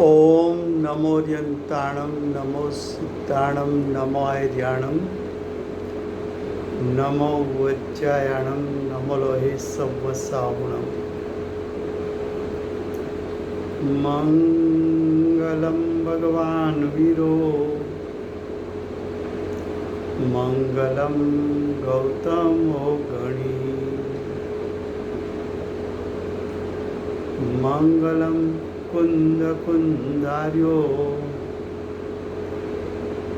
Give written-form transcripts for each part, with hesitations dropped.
ओम नमोर्यंताणं नमो सिद्धाणं नमो आर्याणं नमो वज्रायाणं नमो लोहे सव्वसावणं मंगलं भगवान् वीरो मंगलं गौतमो गणी मंगलं कुंद कुंदार्यो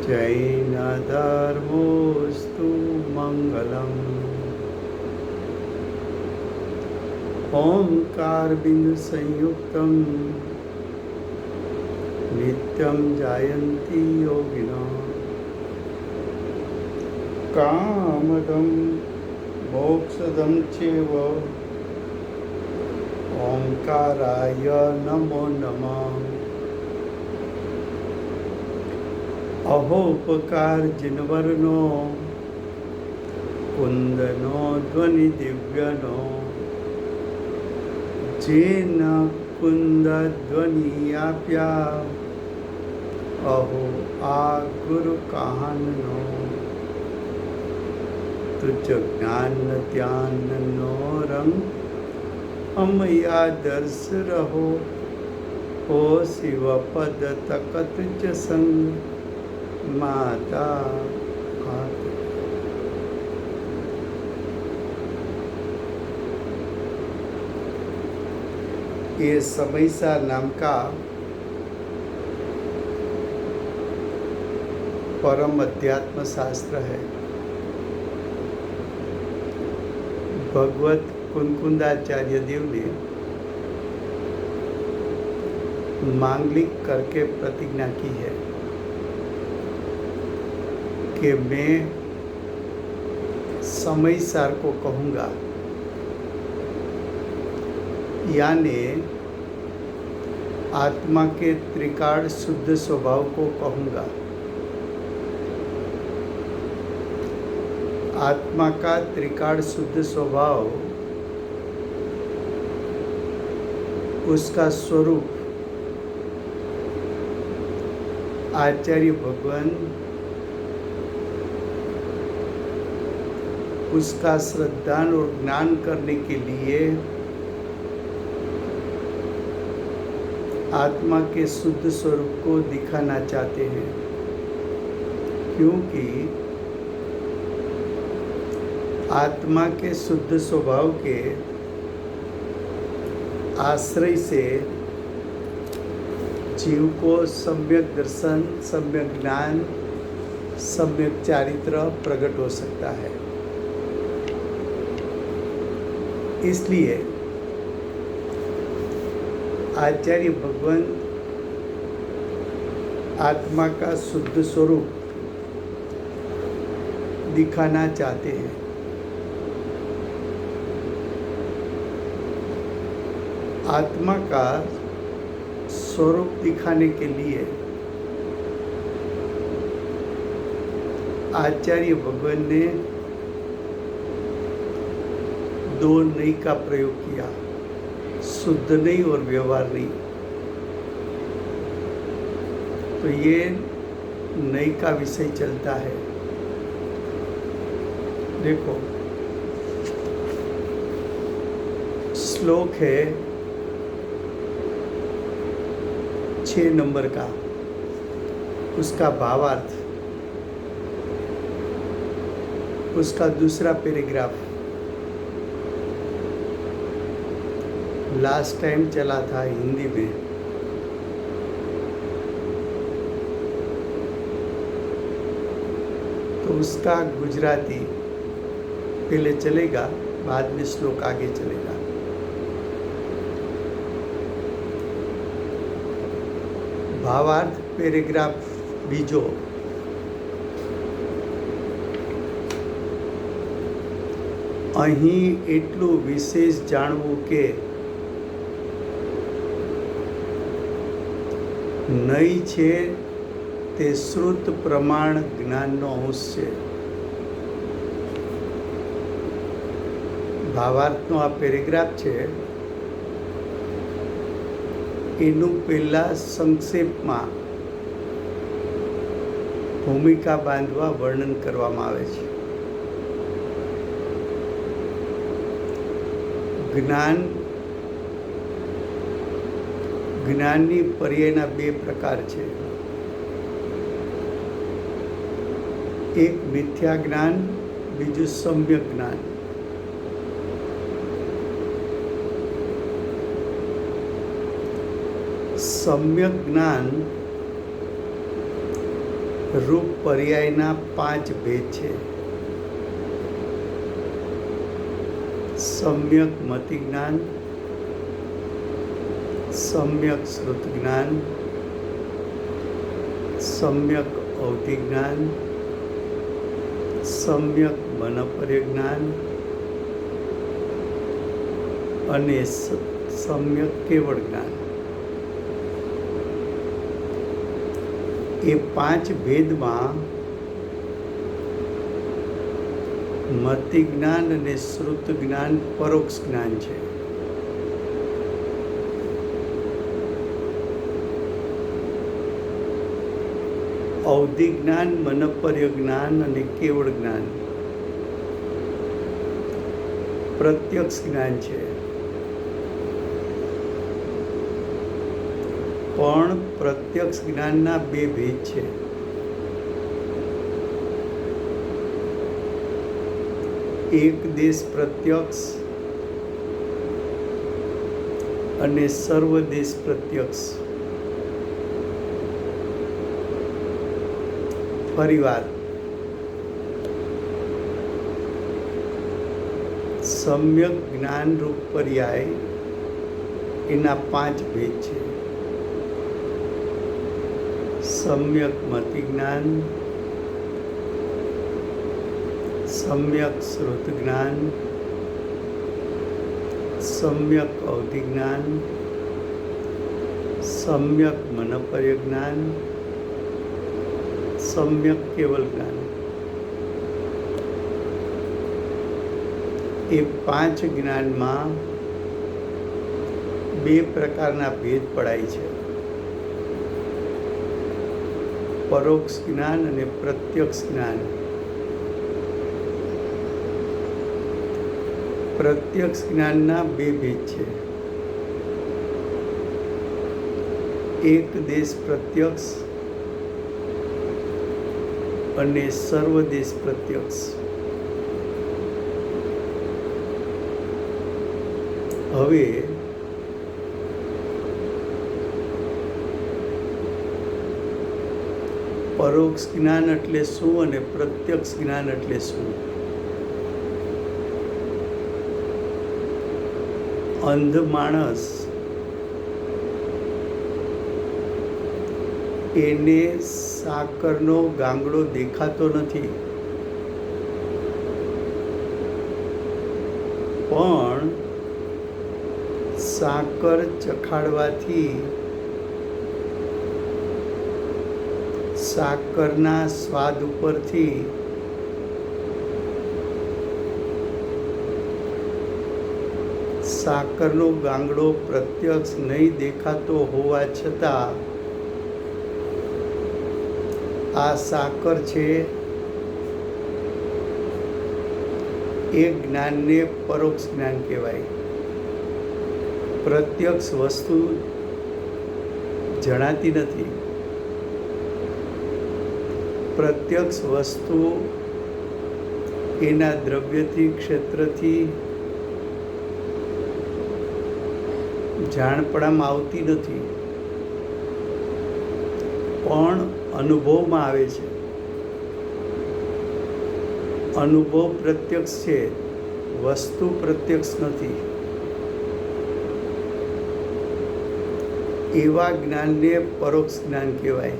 जैन धर्मोस्तु मंगलम् ओंकार बिंदु संयुक्तं नित्यं जायन्ति योगिनः कामदं मोक्षदं चैव ओंकाराय नमो नमः। अहोपकार जिनवरनो कुंदनो ध्वनि दिव्यनो जेन कुंद ध्वनि आप्या अहो आ गुरु कहाननो तुझ ज्ञान ध्यान नो रंग अमया दर्श रहो हो शिव पद तकत च संग माता हाथ। ये समयसा नाम का परम अध्यात्म शास्त्र है। भगवत कुंकुंदाचार्य देव ने मांगलिक करके प्रतिज्ञा की है कि मैं समयसार को कहूँगा, यानी आत्मा के त्रिकाल शुद्ध स्वभाव को कहूँगा। आत्मा का त्रिकाल शुद्ध स्वभाव, उसका स्वरूप आचार्य भगवान उसका श्रद्धान और ज्ञान करने के लिए आत्मा के शुद्ध स्वरूप को दिखाना चाहते हैं, क्योंकि आत्मा के शुद्ध स्वभाव के आश्रय से जीव को सम्यक दर्शन, सम्यक ज्ञान, सम्यक चारित्र प्रकट हो सकता है। इसलिए आचार्य भगवान आत्मा का शुद्ध स्वरूप दिखाना चाहते हैं। आत्मा का स्वरूप दिखाने के लिए आचार्य भगवान ने दो नई का प्रयोग किया, शुद्ध नहीं और व्यवहार नहीं। तो ये नई का विषय चलता है। देखो, श्लोक है 6 नंबर का, उसका भावार्थ, उसका दूसरा पैराग्राफ लास्ट टाइम चला था हिंदी में। तो उसका गुजराती पहले चलेगा, बाद में श्लोक आगे चलेगा। भावार्थ पैराग्राफ बीजो। અહીં એટલું વિશેષ જાણવું કે નહીં છે તે શ્રુત પ્રમાણ જ્ઞાનનો અંશ છે। ભાવાર્થનો આ પેરેગ્રાફ છે એનું પહેલાં સંક્ષેપમાં ભૂમિકા બાંધવા વર્ણન કરવામાં આવે છે. જ્ઞાનની પર્યાયના બે પ્રકાર છે. એક મિથ્યા જ્ઞાન, બીજું સમ્યક જ્ઞાન. સમ્યક જ્ઞાન રૂપ પર્યાયના 5 ભેદ છે. સમ્યક મતિ જ્ઞાન, સમ્યક શ્રુત જ્ઞાન, સમ્યક અવધિ જ્ઞાન, સમ્યક મનપર્ય જ્ઞાન અને સમ્યક કેવળ જ્ઞાન. એ 5 ભેદમાં મતિ જ્ઞાન અને શ્રુત જ્ઞાન પરોક્ષ જ્ઞાન છે. અવધિ જ્ઞાન, મનપર્ય જ્ઞાન અને કેવળ જ્ઞાન પ્રત્યક્ષ જ્ઞાન છે. પણ પ્રત્યક્ષ જ્ઞાનના 2 ભેદ છે. એક દેશ પ્રત્યક્ષ અને સર્વદેશ પ્રત્યક્ષ. ફરીવાર, સમ્યક જ્ઞાન રૂપ પર્યાય એના 5 ભેદ છે. સમ્યક મતિ જ્ઞાન, સમ્યક શ્રુત જ્ઞાન, સમ્યક અવધિ જ્ઞાન, સમ્યક મનપર્ય જ્ઞાન, સમ્યક કેવલ જ્ઞાન. એ 5 જ્ઞાનમાં 2 પ્રકારના ભેદ પડાય છે. પરોક્ષ જ્ઞાન અને પ્રત્યક્ષ જ્ઞાન. પ્રત્યક્ષ જ્ઞાનના 2 ભેદ છે. એક દેશ પ્રત્યક્ષ અને સર્વદેશ પ્રત્યક્ષ. હવે પરોક્ષ જ્ઞાન એટલે શું અને પ્રત્યક્ષ જ્ઞાન એટલે શું? અંધ માણસ એને સાકરનો ગાંગડો દેખાતો નથી, પણ સાકર ચખાડવાથી સાકરના સ્વાદ ઉપરથી સાકરનો ગાંગડો પ્રત્યક્ષ નહીં દેખાતો હોવા છતાં આ સાકર છે એ જ્ઞાનને પરોક્ષ જ્ઞાન કહેવાય. પ્રત્યક્ષ વસ્તુ જણાતી નથી. પ્રત્યક્ષ વસ્તુ એના દ્રવ્યથી, ક્ષેત્રથી જાણપડામાં આવતી નથી, પણ અનુભવમાં આવે છે. અનુભવ પ્રત્યક્ષ છે, વસ્તુ પ્રત્યક્ષ નથી. એવા જ્ઞાનને પરોક્ષ જ્ઞાન કહેવાય.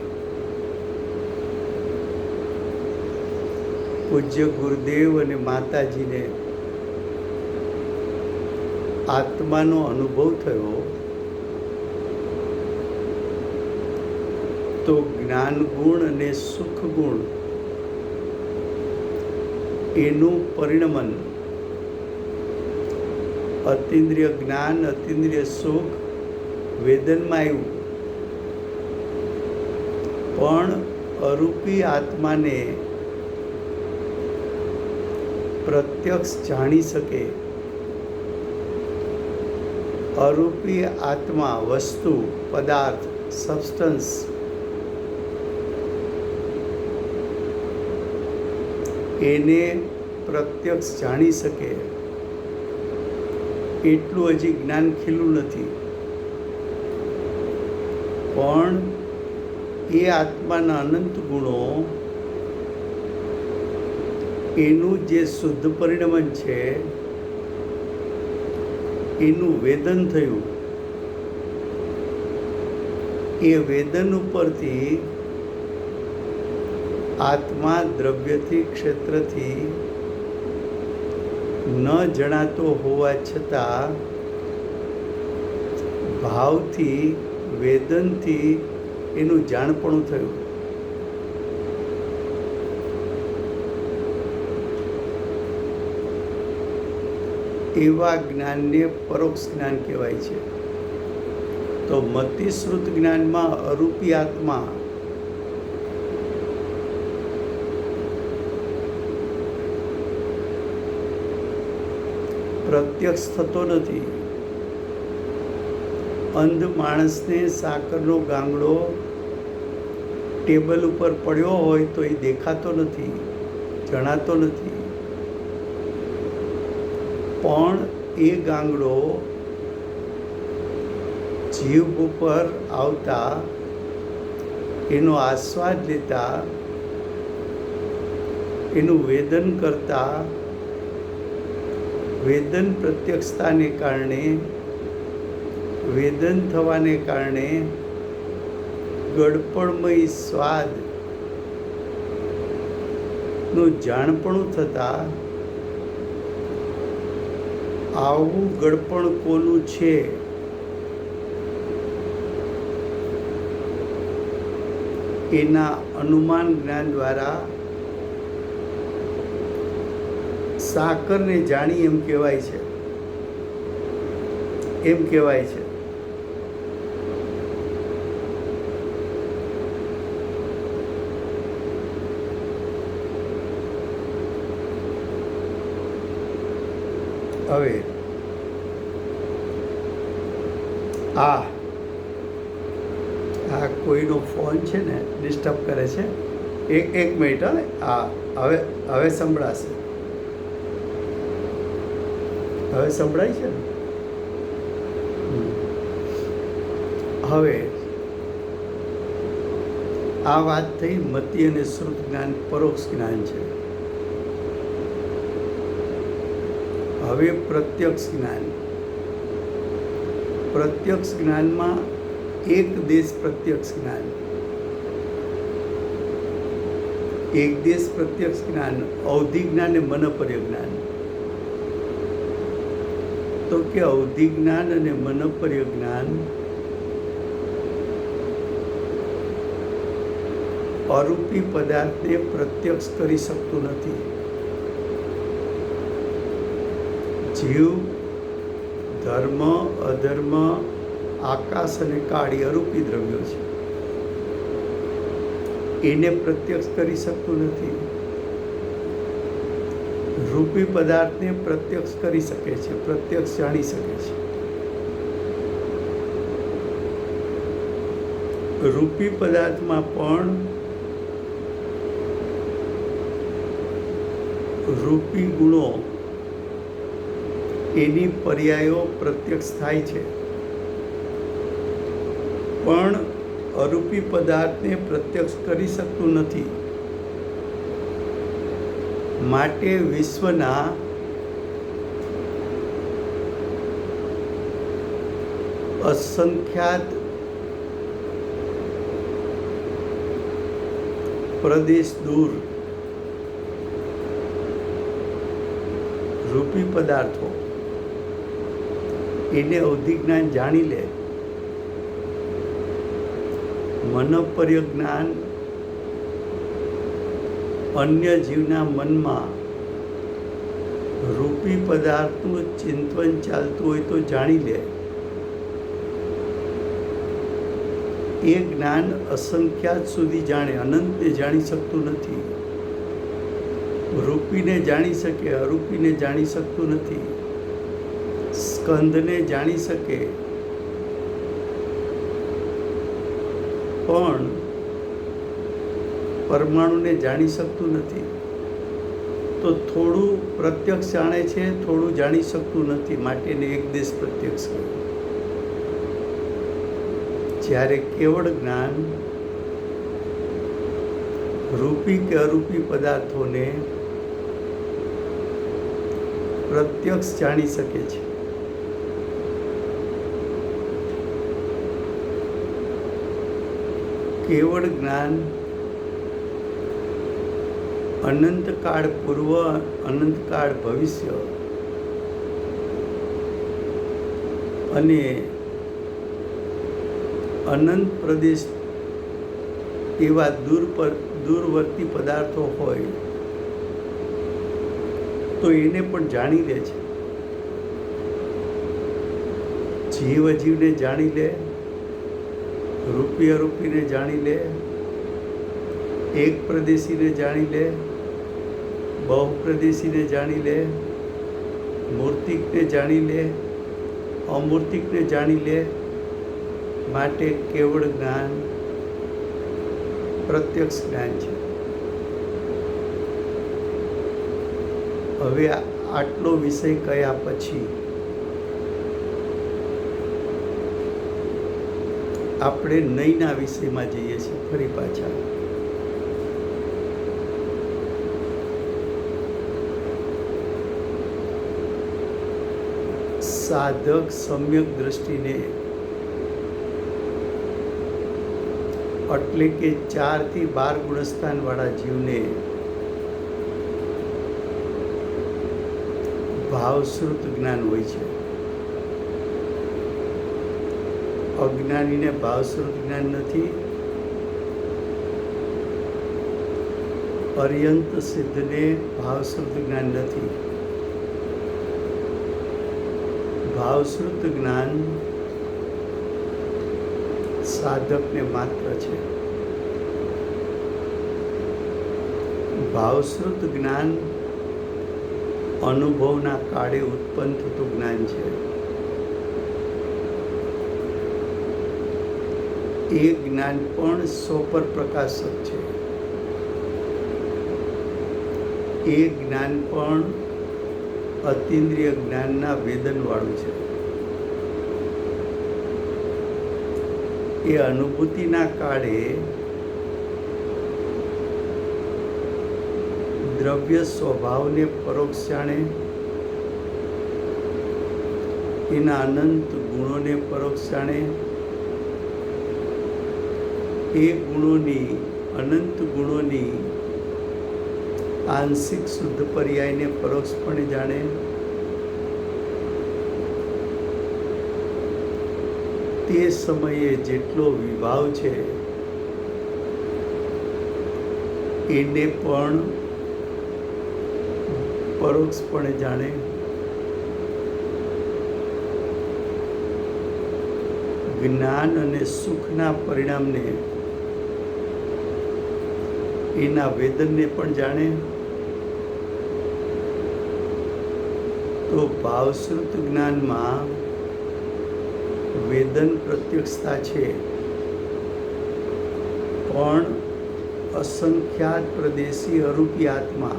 પૂજ્ય ગુરુદેવ અને માતાજીને આત્માનો અનુભવ થયો તો જ્ઞાન ગુણ અને સુખ ગુણ એનું પરિણમન અતિન્દ્રિય જ્ઞાન, અતિન્દ્રિય સુખ, વેદનમાં આવ્યું, પણ અરૂપી આત્માને પ્રત્યક્ષ જાણી શકે. અરૂપી આત્મા, વસ્તુ, પદાર્થ, સબસ્ટન્સ એને પ્રત્યક્ષ જાણી શકે એટલું હજી જ્ઞાન ખીલું નથી. પણ એ આત્માના અનંત ગુણો, એનું જે શુદ્ધ પરિણમન છે એનું વેદન થયું. એ વેદન ઉપરથી આત્મા દ્રવ્યથી, ક્ષેત્રથી ન જણાતો હોવા છતાં ભાવથી, વેદનથી એનું જાણપણું થયું. એવા જ્ઞાનને પરોક્ષ જ્ઞાન કહેવાય છે. તો મતિશ્રુત જ્ઞાનમાં અરૂપી આત્મા પ્રત્યક્ષ થતો નથી. અંધ માણસને સાકરનો ગાંગડો ટેબલ ઉપર પડ્યો હોય તો એ દેખાતો નથી, જણાતો નથી. પણ એ ગાંગડો જીભ ઉપર આવતા, એનો આસ્વાદ લેતા, એનું વેદન કરતા, વેદન પ્રત્યક્ષતાને કારણે, વેદન થવાને કારણે ગળપણમય સ્વાદનું જાણપણું થતાં આવું ગળપણ કોનું છે એના અનુમાન જ્ઞાન દ્વારા સાકરને જાણી એમ કહેવાય છે. હવે આ કોઈનો ફોન છે ને, ડિસ્ટર્બ કરે છે. એક મિનિટ. હવે સંભળાશે. હવે સંભળાય છે ને? હવે આ વાત થઈ મતિ અને શ્રુત જ્ઞાન, પરોક્ષ જ્ઞાન છે. હવે પ્રત્યક્ષ જ્ઞાન. પ્રત્યક્ષ જ્ઞાનમાં એક દેશ પ્રત્યક્ષ જ્ઞાન, એક દેશ પ્રત્યક્ષ જ્ઞાન, અવધિ જ્ઞાન અને મનપર્ય જ્ઞાન. તો કે અવધિ જ્ઞાન અને મનપર્ય જ્ઞાન અરૂપી પદાર્થને પ્રત્યક્ષ કરી શકતું નથી. જીવ, ધર્મ, અધર્મ, આકાશ અને કાળ અરૂપી દ્રવ્યો છે. એને પ્રત્યક્ષ કરી શકતું નથી. રૂપી પદાર્થને પ્રત્યક્ષ કરી શકે છે, પ્રત્યક્ષ જાણી શકે છે. રૂપી પદાર્થમાં પણ રૂપી ગુણો, એની પર્યાયો પ્રત્યક્ષ થાય છે. પણ અરૂપી પદાર્થને પ્રત્યક્ષ કરી શકતું નથી. માટે વિશ્વના અસંખ્યાત પ્રદેશ દૂર રૂપી પદાર્થો એને અવધિ જ્ઞાન જાણી લે. મનપર્ય જ્ઞાન અન્ય જીવના મનમાં રૂપી પદાર્થનું ચિંતન ચાલતું હોય તો જાણી લે. એ જ્ઞાન અસંખ્યાત સુધી જાણે, અનંતને જાણી શકતું નથી. રૂપીને જાણી શકે, અરૂપીને જાણી શકતું નથી. સ્કંદને જાણી શકે પણ પરમાણુને જાણી શકતું નથી. તો થોડું પ્રત્યક્ષ જાણે છે, થોડું જાણી શકતું નથી, માટે એને એકદેશ પ્રત્યક્ષ કહ્યું. જ્યારે કેવળ જ્ઞાન રૂપી કે અરૂપી પદાર્થોને પ્રત્યક્ષ જાણી શકે છે. કેવળ જ્ઞાન અનંતકાળ પૂર્વ, અનંતકાળ ભવિષ્ય અને અનંત પ્રદેશ એવા દૂરવર્તી પદાર્થો હોય તો એને પણ જાણી લે છે. જીવ અજીવને જાણી લે, રૂપી અરૂપીને જાણી લે, એક પ્રદેશીને જાણી લે, બહુપ્રદેશીને જાણી લે, મૂર્તિકને જાણી લે, અમૂર્તિકને જાણી લે. માટે કેવળ જ્ઞાન પ્રત્યક્ષ જ્ઞાન છે. હવે આટલો વિષય કયા પછી આપણે નયના વિષયમાં જઈએ છીએ ફરી પાછા. સાધક સમ્યક દ્રષ્ટિને એટલે કે 4 થી 12 ગુણસ્થાનવાળા જીવને ભાવશ્રુત જ્ઞાન હોય છે. અજ્ઞાનીને ભાવશ્રુત જ્ઞાન નથી. અર્યંત સિદ્ધને ભાવશ્રુત જ્ઞાન નથી. ભાવશ્રુત જ્ઞાન સાધકને માત્ર છે. ભાવશ્રુત જ્ઞાન અનુભવના કાળે ઉત્પન્ન થતું જ્ઞાન છે. એ જ્ઞાન પણ સોપર પ્રકાશક છે. એ જ્ઞાન પણ અતિન્દ્રિય જ્ઞાનના વેદનવાળું છે. એ અનુભૂતિના કાળે દ્રવ્ય સ્વભાવને પરોક્ષ જાણે, એના અનંત ગુણોને પરોક્ષ જાણે, એ ગુણોની, અનંત ગુણોની આંશિક શુદ્ધ પર્યાયને પરોક્ષપણે જાણે, તે સમયે જેટલો વિભાવ છે એને પણ પરોક્ષપણે જાણે, જ્ઞાન અને સુખના પરિણામને, એના વેદનને પણ જાણે. તો ભાવશ્રુત જ્ઞાનમાં વેદન પ્રત્યક્ષતા છે, પણ અસંખ્યાત પ્રદેશી અરૂપી આત્મા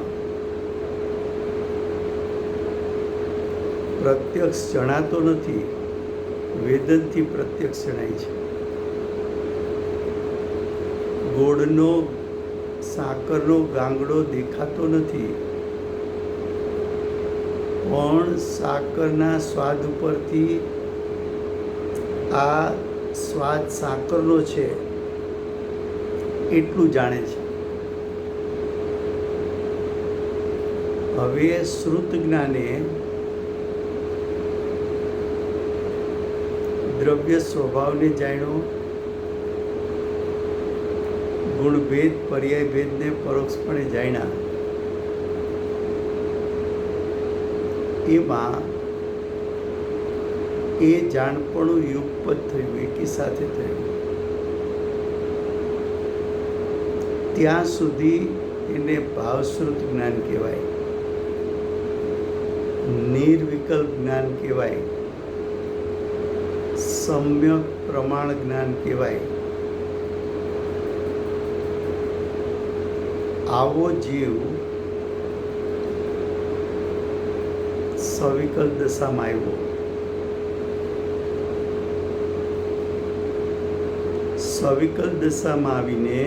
પ્રત્યક્ષ જણાતો નથી, વેદનથી પ્રત્યક્ષ જણાય છે. ગોળનો, સાકરનો ગાંગડો દેખાતો નથી, પણ સાકરના સ્વાદ ઉપરથી આ સ્વાદ સાકરનો છે એટલું જાણે છે. હવે શ્રુત જ્ઞાને દ્રવ્ય સ્વભાવને જાણ્યો, ગુણભેદ પર્યાય ભેદને પરોક્ષપણે જાણ્યા. એમાં એ જાણપણું યુગપત થયું, એકી સાથે થયું. ત્યાં સુધી એને ભાવશ્રુત જ્ઞાન કહેવાય, નિર્વિકલ્પ જ્ઞાન કહેવાય, સમ્યક પ્રમાણ જ્ઞાન કહેવાય. આવો જીવ સવિકલ્પ દશામાં આવ્યો. સવિકલ્પ દશામાં આવીને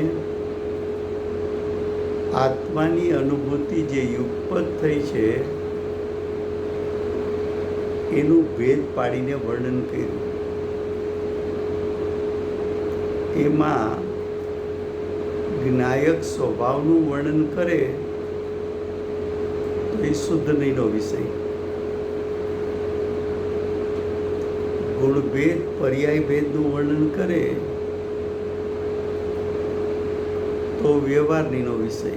આત્માની અનુભૂતિ જે યુગપત થઈ છે એનું ભેદ પાડીને વર્ણન કર્યું. એમાં જ્ઞાયક સ્વભાવનું વર્ણન કરે તો એ શુદ્ધ નહીંનો વિષય. ગુણભેદ પર્યાય ભેદનું વર્ણન કરે તો વ્યવહારનીનો વિષય.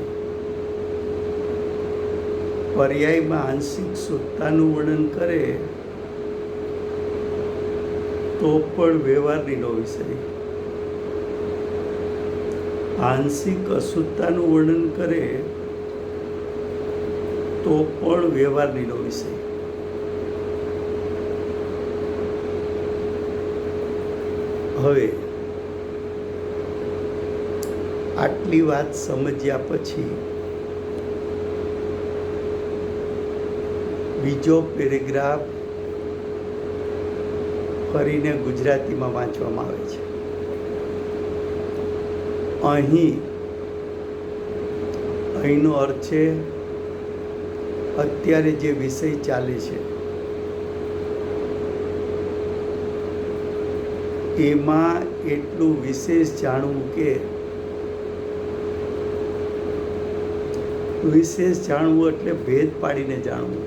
પર્યાયમાં આંશિક શુદ્ધતાનું વર્ણન કરે તો પણ વ્યવહારનીનો વિષય. આંશિક અશુદ્ધતાનું વર્ણન કરે તો પણ વ્યવહારનીનો વિષય. હવે આટલી વાત સમજ્યા પછી બીજો પેરેગ્રાફ ફરીને ગુજરાતીમાં વાંચવામાં આવે છે. અહીંનો અર્થ છે અત્યારે જે વિષય ચાલે છે એમાં એટલું વિશેષ જાણવું કે વિશેષ જાણવું એટલે ભેદ પાડીને જાણવું.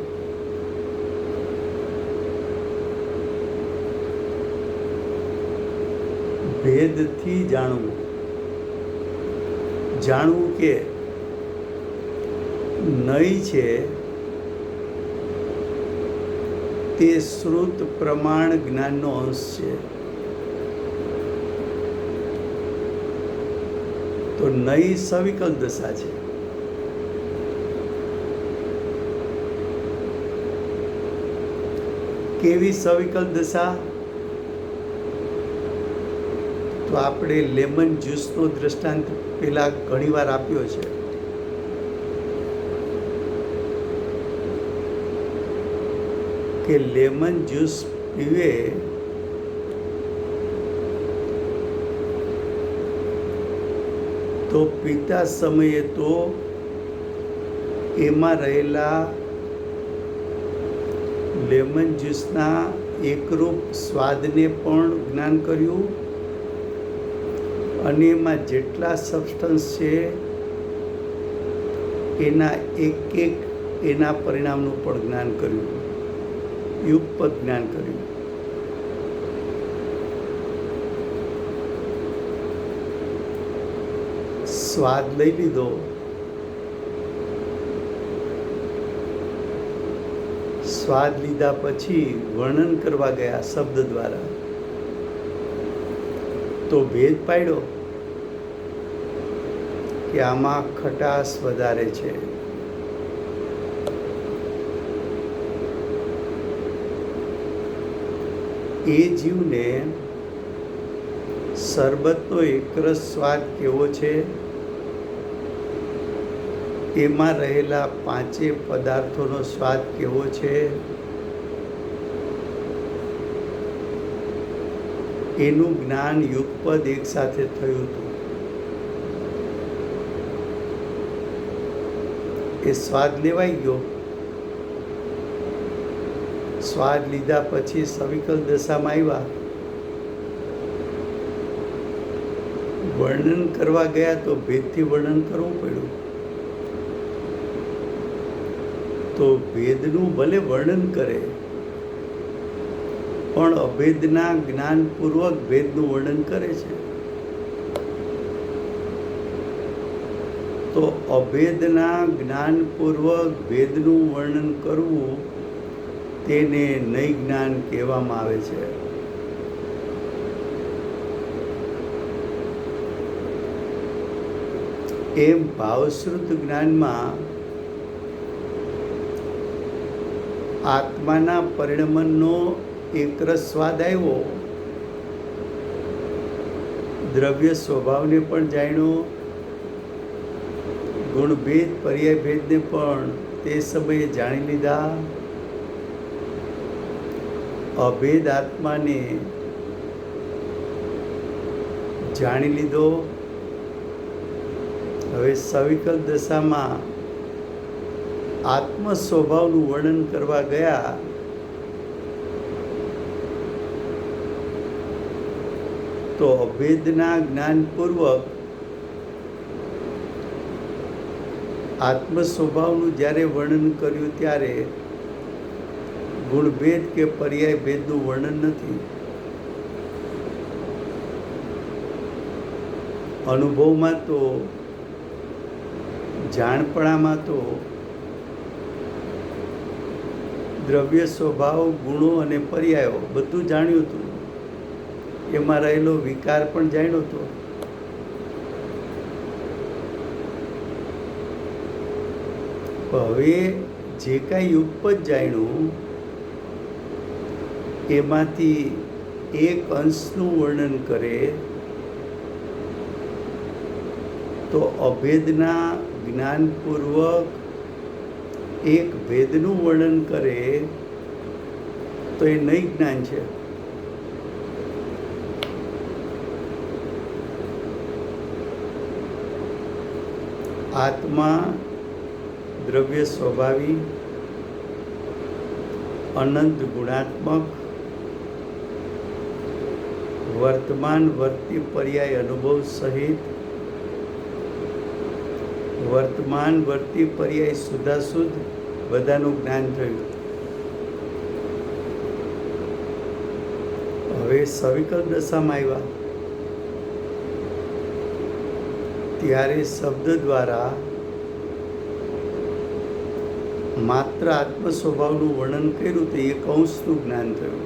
ભેદથી જાણવું. જાણવું કે નહીં છે તે શ્રુત પ્રમાણ જ્ઞાનનો અંશ છે. તો નહીં સવિકલ્પ દશા છે. કેવી સવિકલ્પ દશા? તો આપણે લેમન જ્યુસનો દ્રષ્ટાંત પેલા ઘણીવાર આપ્યો છે. કે લેમન જ્યુસ પીવે તો પીતા સમયે તો એમાં રહેલા લેમન જ્યુસના એકરૂપ સ્વાદને પણ જ્ઞાન કર્યું અને એમાં જેટલા સબસ્ટન્સ છે એના એક એના પરિણામનું પણ જ્ઞાન કર્યું, યુગપત જ્ઞાન કર્યું. સ્વાદ લઈ લીધો, સ્વાદ લીધા પછી વર્ણન કરવા ગયા શબ્દ દ્વારા તો ભેદ પાડ્યો કે આમાં ખટાશ વધારે છે. એ જીવને શરબતનો એકરસ સ્વાદ કેવો છે, એમાં રહેલા 5 પદાર્થોનો સ્વાદ કેવો છે, એનું જ્ઞાન યુગપદ એક સાથે થયું હતું. એ સ્વાદ લેવાઈ ગયો. સ્વાદ લીધા પછી સવિકલ્પ દશામાં આવ્યા. વર્ણન કરવા ગયા તો ભેદથી વર્ણન કરવું પડ્યું. તો ભેદનું ભલે વર્ણન કરે પણ અભેદના જ્ઞાનપૂર્વક ભેદનું વર્ણન કરે છે. તો અભેદના જ્ઞાનપૂર્વક ભેદનું વર્ણન કરવું તેને નૈ જ્ઞાન કહેવામાં આવે છે. એમ ભાવશ્રુત જ્ઞાનમાં આત્માના પરિણમનનો એકરસ સ્વાદ આવ્યો, દ્રવ્ય સ્વભાવને પણ જાણ્યો, ગુણભેદ પર્યાય ભેદને પણ તે સમયે જાણી લીધા, અભેદ આત્માને જાણી લીધો. હવે સવિકલ દશામાં આત્મ સ્વભાવનું વર્ણન કરવા ગયા તો અભેદના જ્ઞાનપૂર્વક આત્મ સ્વભાવનું જ્યારે વર્ણન કર્યું ત્યારે ગુણભેદ કે પર્યાય ભેદનું વર્ણન નથી. અનુભવમાં તો, જાણપણામાં તો દ્રવ્ય સ્વભાવ, ગુણો અને પર્યાયો બધું જાણ્યું હતું, એમાં રહેલો વિકાર પણ જાણ્યો હતો. હવે જે કાંઈ ઉપજ જાણ્યું એમાંથી એક અંશનું વર્ણન કરે તો અભેદના જ્ઞાનપૂર્વક એક ભેદનું વર્ણન કરે તો એ નહીં જ્ઞાન છે. આત્મા દ્રવ્ય સ્વભાવી, અનંત ગુણાત્મક, વર્તમાન વર્તી પર્યાય અનુભવ સહિત, વર્તમાન વર્તી પર્યાય સુધાશુદ્ધ બધાનું જ્ઞાન થયું. હવે સવિકલ દશામાં આવ્યા ત્યારે શબ્દ દ્વારા માત્ર આત્મ સ્વભાવનું વર્ણન કર્યું તો એક અંશનું જ્ઞાન થયું.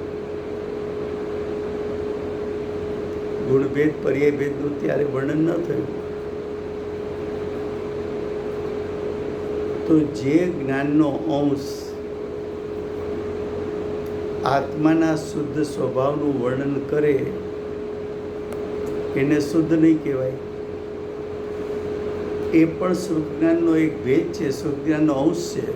ગુણભેદ પર્યાય ભેદનું ત્યારે વર્ણન ન થયું. તો જે જ્ઞાનનો અંશ આત્માના શુદ્ધ સ્વભાવનું વર્ણન કરે એને શુદ્ધ નહીં કહેવાય. એ પણ શુદ્ધ જ્ઞાનનો એક ભેદ છે, શુદ્ધ જ્ઞાનનો અંશ છે.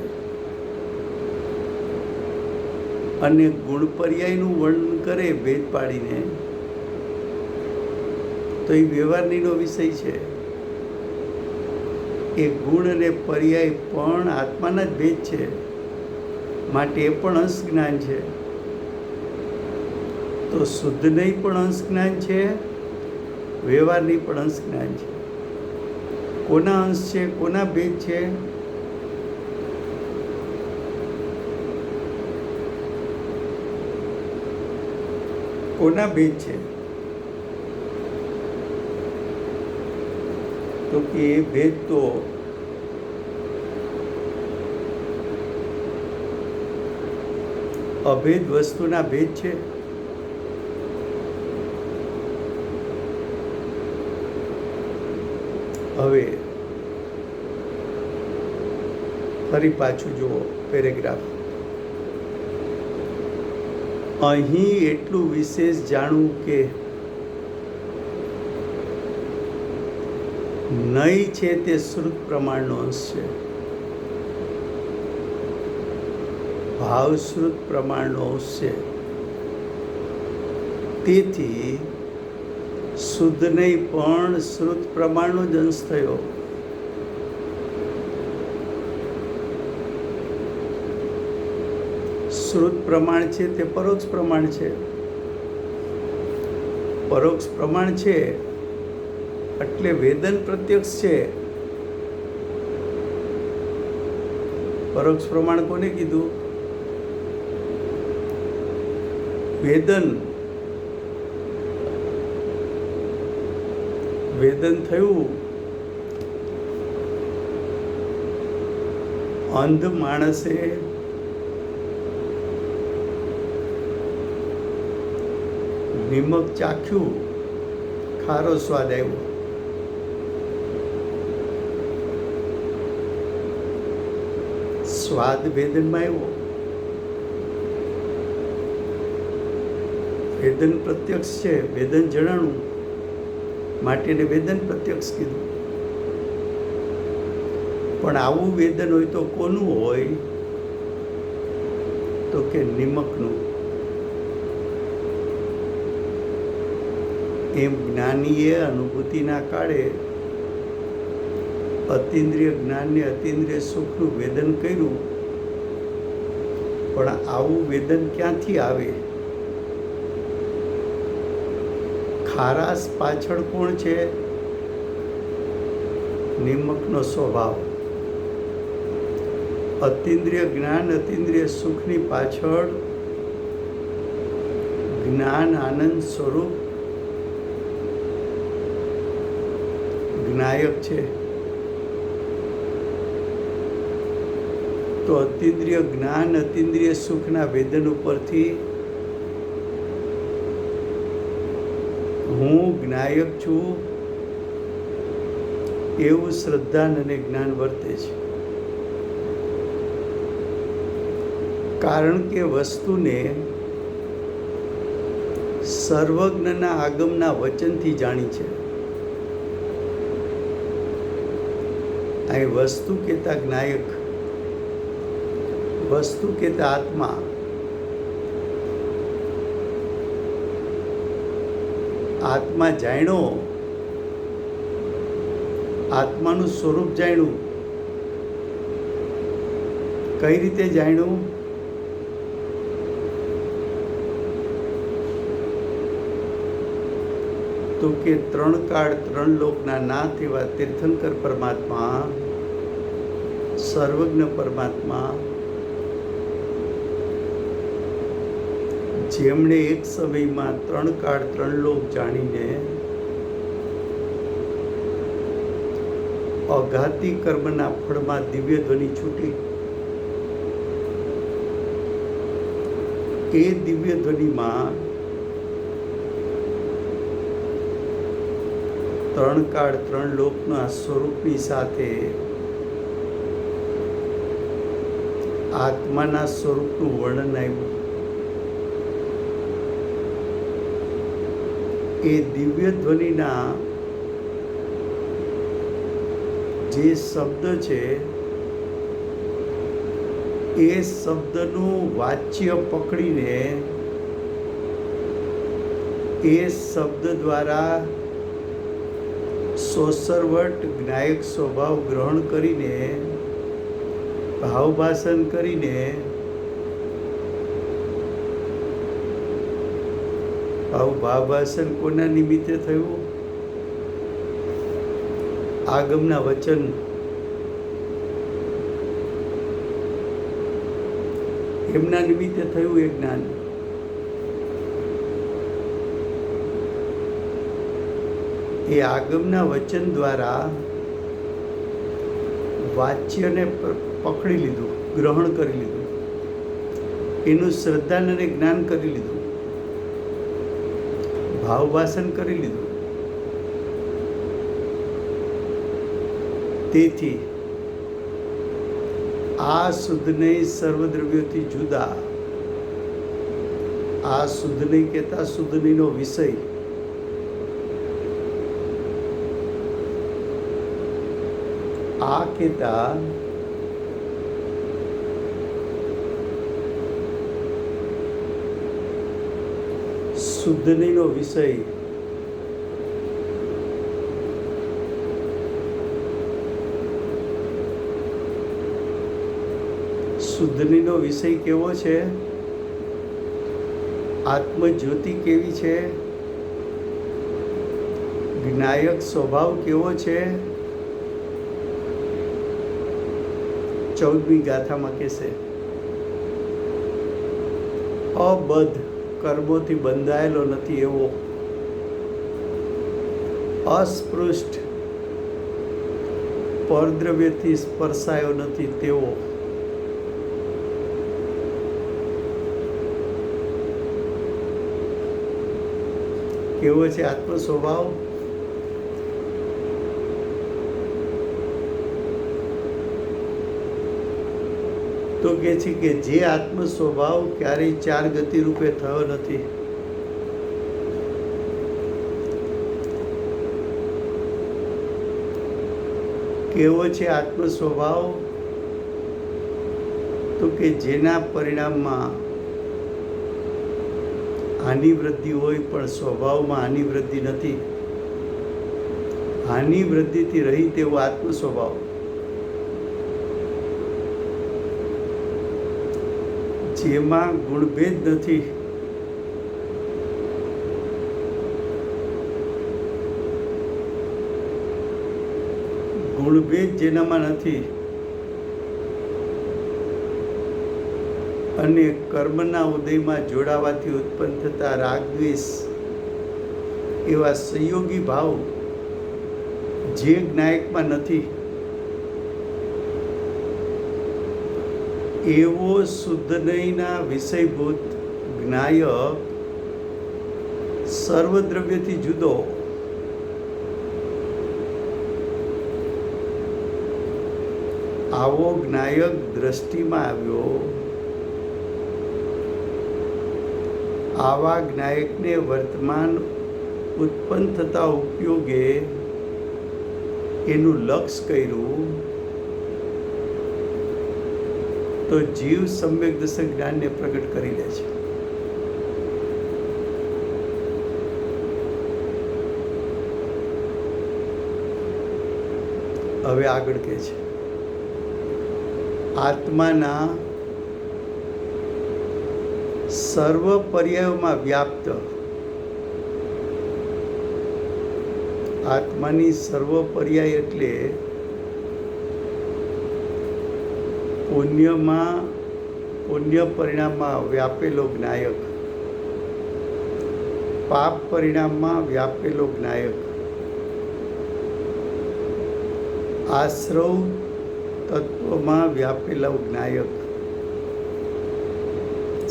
અને ગુણ પર્યાયનું વર્ણન કરે ભેદ પાડીને તો એ વ્યવહારનીનો વિષય છે. એ ગુણ અને પર્યાય પણ આત્માના જ ભેદ છે, માટે એ પણ અંશ જ્ઞાન છે. તો શુદ્ધ નહીં પણ અંશ જ્ઞાન છે, વ્યવહારની પણ અંશ જ્ઞાન છે. કોના અંશ છે, કોના ભેદ છે? કોના ભેદ છે? તો કે એ ભેદ તો અભેદ વસ્તુના ભેદ છે. હવે ફરી પાછું જુઓ પેરેગ્રાફ. અહીં એટલું વિશેષ જાણવું કે નહીં છે તે શ્રુત પ્રમાણનો અંશ છે, ભાવશ્રુત પ્રમાણનો અંશ છે. તેથી શુદ્ધ નહીં પણ શ્રુત પ્રમાણનો જ અંશ થયો. શ્રુત પ્રમાણ છે તે પરોક્ષ પ્રમાણ છે. પરોક્ષ પ્રમાણ છે એટલે વેદન પ્રત્યક્ષ છે. પરોક્ષ પ્રમાણ કોને કીધું? વેદન. વેદન થયું અંધ માણસે નિમક ચાખ્યું, ખારો સ્વાદ આવ્યો. સ્વાદ વેદનમાં આવ્યો. વેદન પ્રત્યક્ષ છે, વેદન જણાણું માટે એને વેદન પ્રત્યક્ષ કીધું. પણ આવું વેદન હોય તો કોનું હોય? તો કે નિમકનું. એમ જ્ઞાનીએ અનુભૂતિના કાળે અતિન્દ્રિય જ્ઞાનને અતિન્દ્રિય સુખનું વેદન કર્યું. પણ આવું વેદન ક્યાંથી આવે? ખારાશ પાછળ કોણ છે? નિમકનો સ્વભાવ. અતિન્દ્રિય જ્ઞાન અતિન્દ્રિય સુખની પાછળ જ્ઞાન આનંદ સ્વરૂપ જ્ઞાયક છે. તો અતિન્દ્રિય જ્ઞાન અતિન્દ્રિય સુખના વેદન ઉપરથી હું જ્ઞાયક છું એવું શ્રદ્ધાન અને જ્ઞાન વર્તે છે. કારણ કે વસ્તુને સર્વજ્ઞના આગમના વચનથી જાણી છે. અહીં વસ્તુ કહેતા જ્ઞાયક, વસ્તુ કહેતા આત્મા. આત્મા જાણ્યો, આત્માનું સ્વરૂપ જાણ્યું. કઈ રીતે જાણ્યું? તો કે ત્રણ કાળ ત્રણ લોકના નાથ એવા તીર્થંકર પરમાત્મા, સર્વજ્ઞ પરમાત્મા, જેમણે એક સમયમાં ત્રણ કાળ ત્રણ લોક જાણીને અઘાતી કર્મના ફળમાં દિવ્ય ધ્વનિ છૂટી. એ દિવ્ય ધ્વનિમાં ત્રણ કાળ ત્રણ લોકના સ્વરૂપની સાથે આત્માના સ્વરૂપનું વર્ણન આવ્યું. એ દિવ્ય ધ્વનિના જે શબ્દ છે એ શબ્દનું વાચ્ય પકડીને એ શબ્દ દ્વારા સોસરવટ જ્ઞાયક સ્વભાવ ગ્રહણ કરીને ભાવભાષણ કરીને ભાવભાષણ કોના નિમિત્તે થયું? આગમના વચન. એમના નિમિત્તે થયું એ જ્ઞાન. એ આગમના વચન દ્વારા વાચ્યને પકડી લીધું, ગ્રહણ કરી લીધું, એનું શ્રદ્ધાન અને જ્ઞાન કરી લીધું, ભાવભાષણ કરી લીધું. તેથી આ શુદ્ધ નહીં સર્વદ્રવ્યોથી જુદા, આ શુદ્ધ નહીં કહેતા શુદ્ધ નહીંનો વિષય, આ કહેતા શુદ્ધ નહીંનો વિષય શુદ્ધનીનો વિષય કેવો છે? આત્મજ્યોતિ કેવી છે? જ્ઞાયક સ્વભાવ કેવો છે? 14મી ગાથામાં કહેશે, અબદ્ધ કર્મોથી બંધાયેલો નથી એવો, અસ્પૃષ્ટ પરદ્રવ્યથી સ્પર્શાયો નથી તેવો, કેવો છે આત્મ સ્વભાવ? તો કહે છે કે જે આત્મ સ્વભાવ ક્યારેય ચાર ગતિ રૂપે થયો નથી, કેવો છે આત્મ સ્વભાવ? તો કે જેના પરિણામમાં હાનિ વૃદ્ધિ હોય પણ સ્વભાવમાં હાનિ વૃદ્ધિ નથી, હાનિ વૃદ્ધિથી રહિત એવો આત્મ સ્વભાવ, જેમાં ગુણભેદ નથી, ગુણભેદ જેનામાં નથી અને કર્મના ઉદયમાં જોડાવાથી ઉત્પન્ન થતા રાગ દ્વેષ એવા સંયોગી ભાવ જે જ્ઞાયકમાં નથી, એવો શુદ્ધ નહીંના વિષયભૂત જ્ઞાયક સર્વદ્રવ્યથી જુદો, આવો જ્ઞાયક દ્રષ્ટિમાં આવ્યો. આવા જ્ઞાયકને વર્તમાન ઉત્પન્ન થતા ઉપયોગે એનું લક્ષ્ય કર્યું તો જીવ સમ્યક દર્શન જ્ઞાનને પ્રગટ કરી દે છે. હવે આગળ કહે છે, આત્માના સર્વ પર્યાયોમાં વ્યાપ્ત, આત્માની સર્વ પર્યાય એટલે પુણ્ય પરિણામમાં વ્યાપેલો જ્ઞાયક, પાપ પરિણામમાં વ્યાપેલો જ્ઞાયક, આશ્રવ તત્વમાં વ્યાપેલો જ્ઞાયક,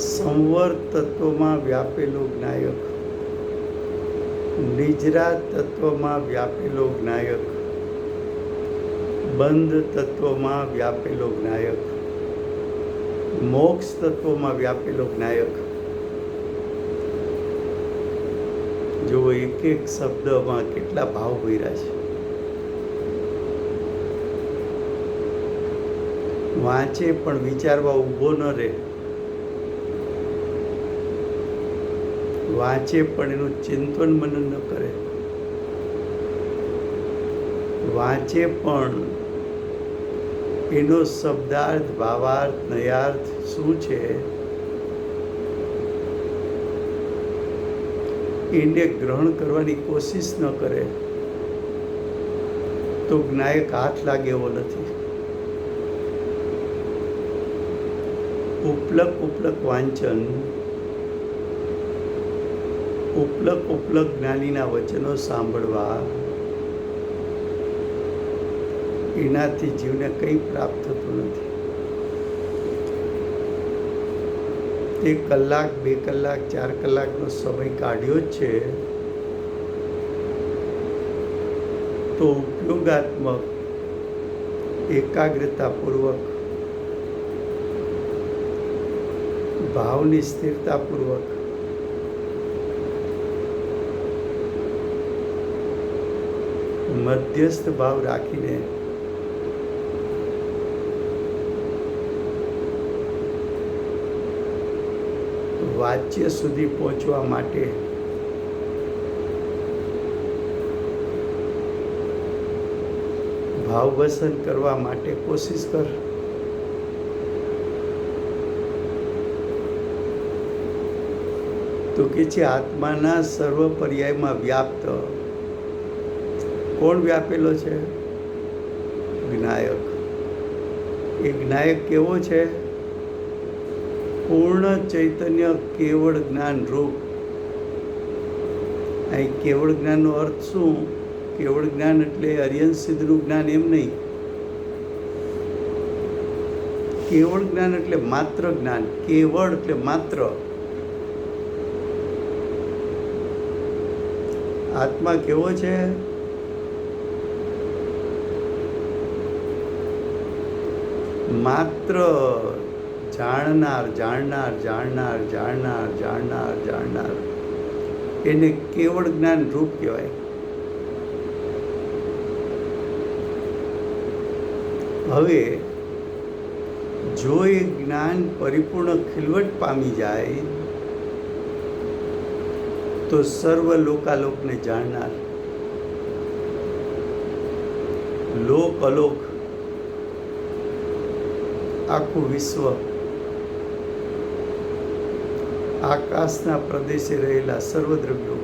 સંવર તત્વમાં વ્યાપેલો જ્ઞાયક, નિજરા તત્વમાં વ્યાપેલો જ્ઞાયક, બંધ તત્વમાં વ્યાપેલો જ્ઞાયક, મોક્ષ તત્વમાં વ્યાપેલો જ્ઞાયક. જો એક એક શબ્દમાં કેટલા ભાવ ભર્યા છે. વાંચે પણ વિચારવા ઊભો ન રહે, વાંચે પણ એનું ચિંતન મનન ન કરે, વાંચે પણ એનો શબ્દાર્થ ભાવાર્થ નયાર્થ શું છે એને ગ્રહણ કરવાની કોશિશ ન કરે તો જ્ઞાયક હાથ લાગે એવો નથી. ઉપલક વાંચન, ઉપલક જ્ઞાનીના વચનો સાંભળવા, એનાથી જીવને કંઈ પ્રાપ્ત થતું નથી. તે કલાક 2 કલાક 4 કલાકનો સમય કાઢ્યો જ છે તો ઉપયોગાત્મક એકાગ્રતાપૂર્વક, ભાવની સ્થિરતાપૂર્વક, મધ્યસ્થ ભાવ રાખીને વાચ્ય સુધી પહોંચવા માટે ભાવવસન કરવા માટે કોશિશ કર. તો કે છે આત્માના સર્વ પર્યાયમાં વ્યાપ્ત. કોણ વ્યાપેલો છે? જ્ઞાયક. એ જ્ઞાયક કેવો છે? પૂર્ણ ચૈતન્ય કેવળ જ્ઞાન રૂપ. અહીં કેવળ જ્ઞાનનો અર્થ શું? કેવળ જ્ઞાન એટલે અરિયન સિદ્ધનું જ્ઞાન એમ નહીં. કેવળ જ્ઞાન એટલે માત્ર જ્ઞાન. કેવળ એટલે માત્ર. આત્મા કેવો છે? માત્ર જાણનાર જાણનાર જાણનાર જાણનાર જાણનાર જાણનાર એને કેવળ જ્ઞાન રૂપ કહેવાય. હવે જો એ જ્ઞાન પરિપૂર્ણ ખીલવટ પામી જાય તો સર્વ લોકાલોકને જાણનાર, લોક અલોક આખું વિશ્વ, આકાશના પ્રદેશે રહેલા સર્વદ્રવ્યો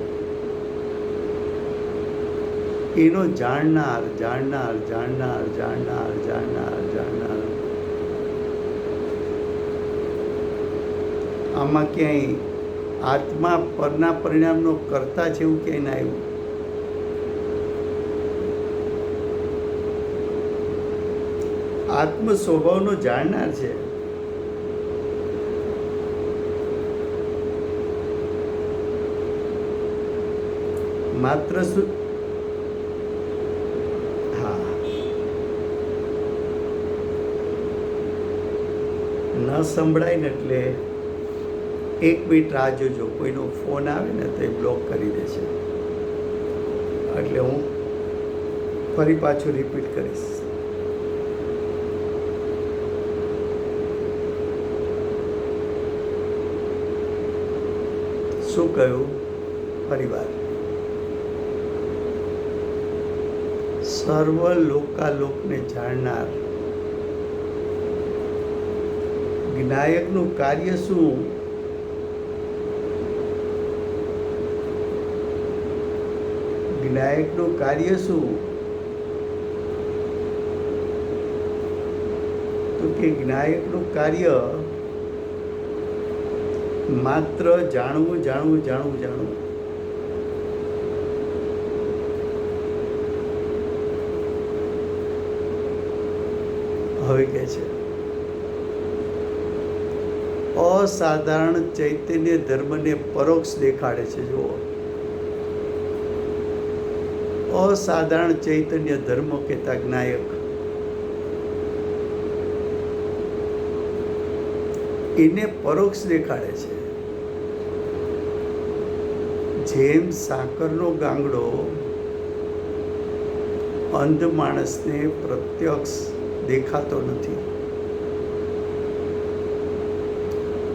એનો જાણનાર જાણનાર જાણનાર જાણનાર જાણનાર જાણનાર. આમાં ક્યાંય આત્મા પરના પરિણામનો કરતા છે એવું ક્યાંય ના આવ્યું. આત્મ સ્વભાવનો જાણનાર છે. માત્ર હા ન સંભળાય ને એટલે 1 મિનિટ રાહ જોજો. કોઈનો ફોન આવે ને તો એ બ્લોક કરી દે છે, એટલે હું ફરી પાછું રિપીટ કરીશ. શું કહ્યું? ફરીવાર સર્વ લોકાલોકને જાણનાર. જ્ઞાયકનું કાર્ય શું? જ્ઞાયકનું કાર્ય શું? તો કે જ્ઞાયકનું કાર્ય માત્ર જાણવું જાણવું જાણવું જાણવું. હવે કે છે અસાધારણ ચૈતન્ય ધર્મને પરોક્ષ દેખાડે છે. જુઓ, અસાધારણ ચૈતન્ય ધર્મ કહેતા જ્ઞાયક એને પરોક્ષ દેખાડે છે. જેમ સાકરનો ગાંગડો અંધ માણસને પ્રત્યક્ષ દેખાતો નથી,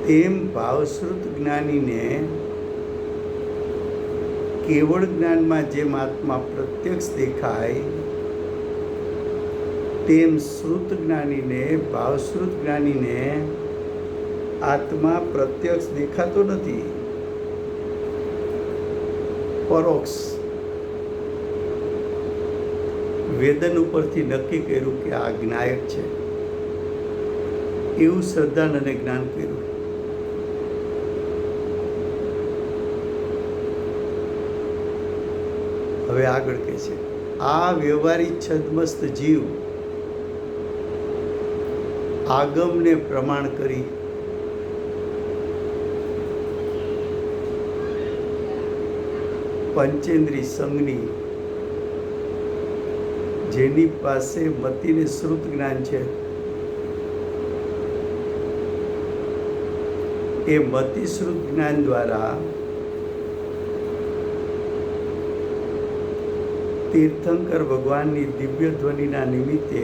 તેમ ભાવશ્રુત જ્ઞાનીને કેવળ જ્ઞાનમાં જેમ આત્મા પ્રત્યક્ષ દેખાય, તેમ શ્રુત જ્ઞાનીને ભાવશ્રુત જ્ઞાનીને આત્મા પ્રત્યક્ષ દેખાતો નથી, પરોક્ષ. વેદન ઉપરથી નક્કી કર્યું કે આ જ્ઞાયક છે, એવું શ્રદ્ધાન અને જ્ઞાન કર્યું. હવે આગળ કહે છે આ વ્યવહારિક છદ્મસ્ત જીવ આગમને પ્રમાણ કરી પંચેન્દ્રિય સંગની, જેની પાસે મતિને શ્રુત જ્ઞાન છે, એ મતિશ્રુત જ્ઞાન દ્વારા તીર્થંકર ભગવાનની દિવ્ય ધ્વનિના નિમિત્તે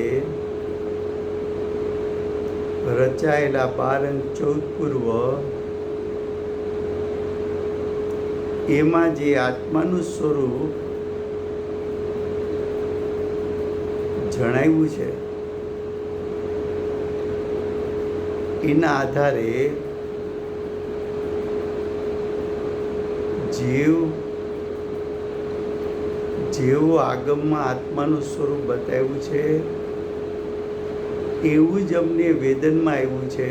રચાયેલા 12 અંક 14 પૂર્વ એમાં જે આત્માનું સ્વરૂપ જણાવ્યું છે, એના આધારે જેવું આગમમાં આત્માનું સ્વરૂપ બતાવ્યું છે એવું જ અમને વેદનમાં આવ્યું છે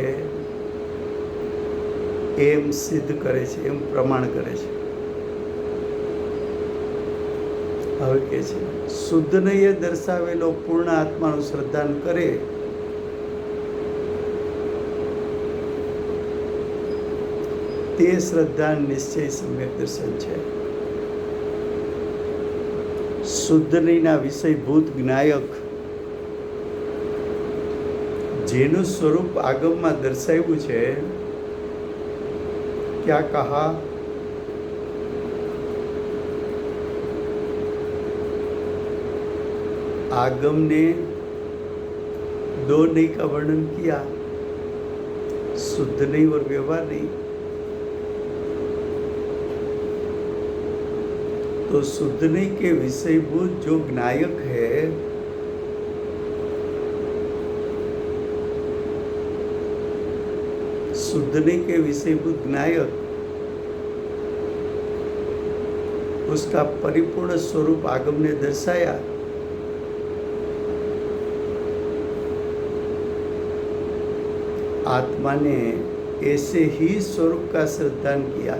એમ સિદ્ધ કરે છે, એમ પ્રમાણ કરે છે. હવે કે છે શુદ્ધનયે દર્શાવેલો પૂર્ણ આત્માનું શ્રદ્ધાન કરે તે શ્રદ્ધા નિશ્ચય સમ્યક દર્શન છે. શુદ્ધનયના વિષયભૂત જ્ઞાયક જેનું સ્વરૂપ આગમમાં દર્શાવ્યું છે, क्या कहा? आगम ने दो नहीं का वर्णन किया, शुद्ध नहीं और व्यवहार नहीं। तो शुद्ध नहीं के विषयभूत जो ज्ञायक है, शुद्धने के विषयभूत ज्ञायक, उसका परिपूर्ण स्वरूप आगम ने दर्शाया। आत्मा ने ऐसे ही स्वरूप का श्रद्धान किया,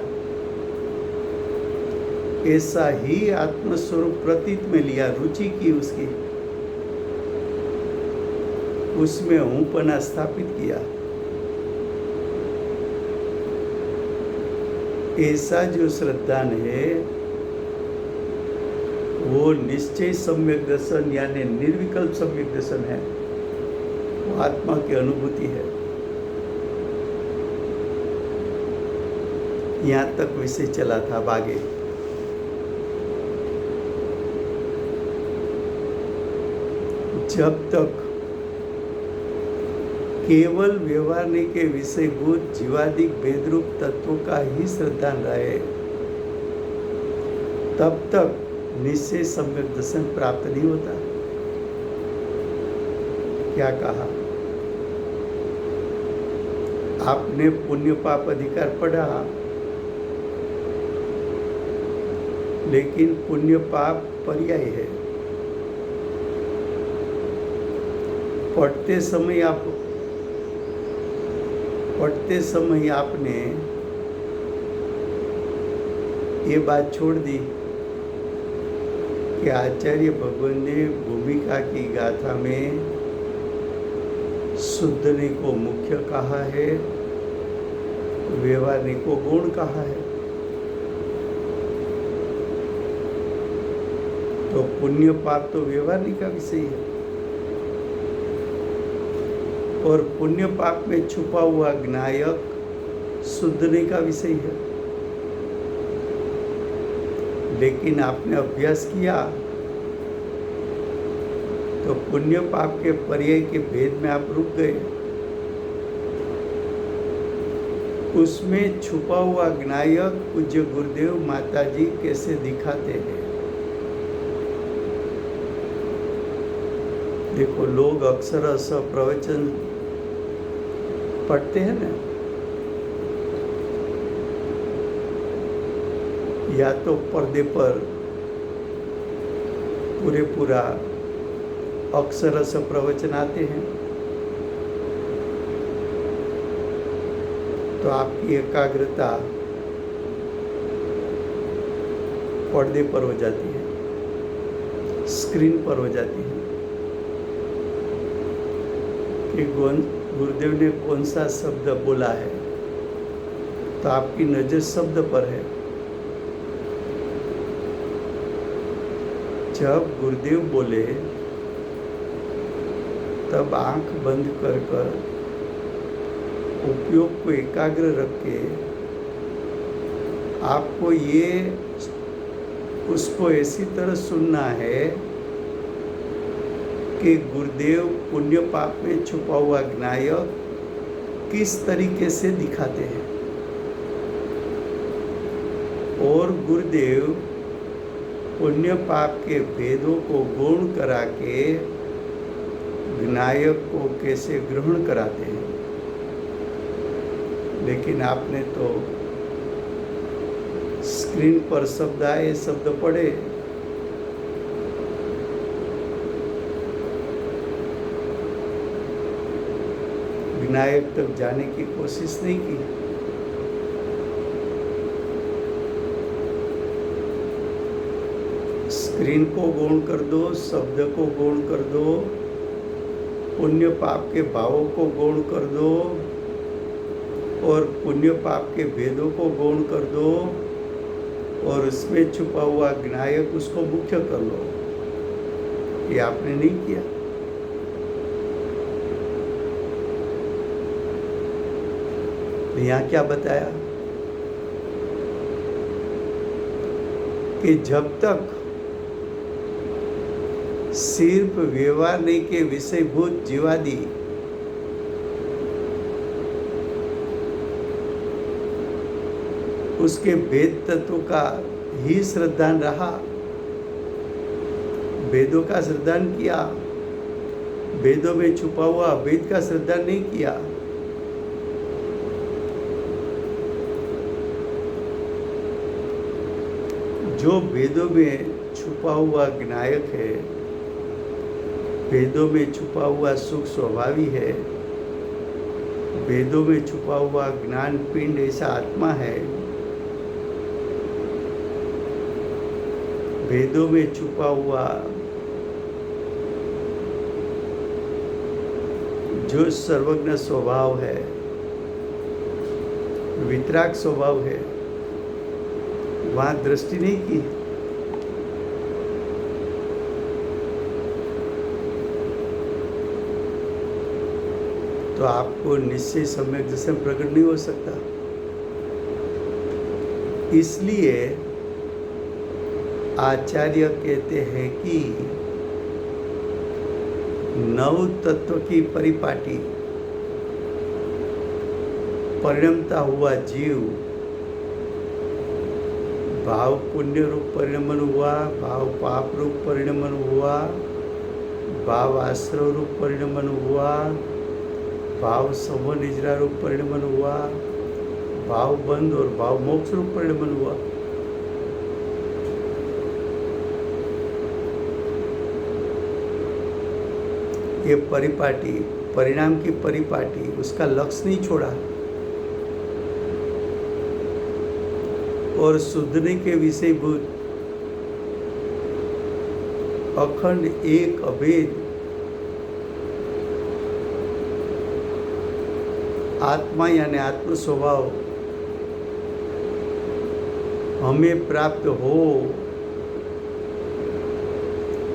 ऐसा ही आत्मस्वरूप प्रतीत में लिया, रुचि की उसकी, उसमें हूँपना स्थापित किया। ऐसा जो श्रद्धान है वो निश्चय सम्यक दर्शन यानी निर्विकल्प सम्यक दर्शन है, वो आत्मा की अनुभूति है। यहाँ तक विषय चला था आगे। जब तक केवल व्यवहारने के विषयभूत जीवादिक भेदरूप तत्वों का ही श्रद्धान रहे, तब तक निश्चय सम्यक दर्शन प्राप्त नहीं होता। क्या कहा? आपने पुण्य पाप अधिकार पढ़ा, लेकिन पुण्य पाप पर्याय है। पढ़ते समय आपने ये बात छोड़ दी कि आचार्य भगवान ने भूमिका की गाथा में शुद्धने को मुख्य कहा है, व्यवहारने को गौण कहा है। तो पुण्य पाप तो व्यवहारने का विषय है, और पुण्य पाप में छुपा हुआ ज्ञायक शुद्धने का विषय है। लेकिन आपने अभ्यास किया तो पुण्य पाप के पर्याय के भेद में आप रुक गए। उसमें छुपा हुआ ज्ञायक पूज्य गुरुदेव माताजी कैसे दिखाते हैं। देखो, लोग अक्सर प्रवचन पढ़ते हैं ना, या तो पर्दे पर पूरा अक्षरश प्रवचन आते हैं, तो आपकी एकाग्रता पर्दे पर हो जाती है, स्क्रीन पर हो जाती है कि गुरुदेव ने कौन सा शब्द बोला है, तो आपकी नजर शब्द पर है। जब गुरुदेव बोले तब आंख बंद कर उपयोग को एकाग्र रख के आपको ये उसको ऐसी तरह सुनना है कि गुरुदेव पुण्य पाप में छुपा हुआ ज्ञायक किस तरीके से दिखाते हैं, और गुरुदेव पुण्य पाप के भेदों को गौण करा के ज्ञायक को कैसे ग्रहण कराते हैं। लेकिन आपने तो स्क्रीन पर शब्द आए, शब्द पढ़े, ज्ञायक तक जाने की कोशिश नहीं की। स्क्रीन को गौण कर दो, शब्द को गौण कर दो, पुण्य पाप के भावों को गौण कर दो, और पुण्य पाप के भेदों को गौण कर दो, और उसमें छुपा हुआ ज्ञायक उसको मुख्य कर लो। ये आपने नहीं किया। यहाँ क्या बताया कि जब तक सिर्फ व्यवहार नहीं के विषयभूत जीवादि उसके वेद तत्व का ही श्रद्धान रहा, वेदों का श्रद्धान किया, वेदों में छुपा हुआ वेद का श्रद्धान नहीं किया, जो वेदों में छुपा हुआ ज्ञायक है, वेदों में छुपा हुआ सुख स्वभावी है, वेदों में छुपा हुआ ज्ञान पिंड ऐसा आत्मा है, वेदों में छुपा हुआ जो सर्वज्ञ स्वभाव है, वितराग स्वभाव है, वहां दृष्टि नहीं की। तो आपको निश्चय सम्यक दर्शन प्रकट नहीं हो सकता। इसलिए आचार्य कहते हैं कि नव तत्व की परिपाटी परिणमता हुआ जीव भाव पुण्य रूप परिणमन हुआ, भाव पाप रूप परिणमन हुआ, भाव आश्रय रूप परिणमन हुआ, भाव समूह निजरा रूप परिणमन हुआ, भाव बंध और भाव मोक्ष रूप परिणमन हुआ। ये परिपाटी, परिणाम की परिपाटी, उसका लक्ष्य नहीं छोड़ा और शुद्धने के विषयभूत अखंड एक अभेद आत्मा यानी आत्म स्वभाव हमें प्राप्त हो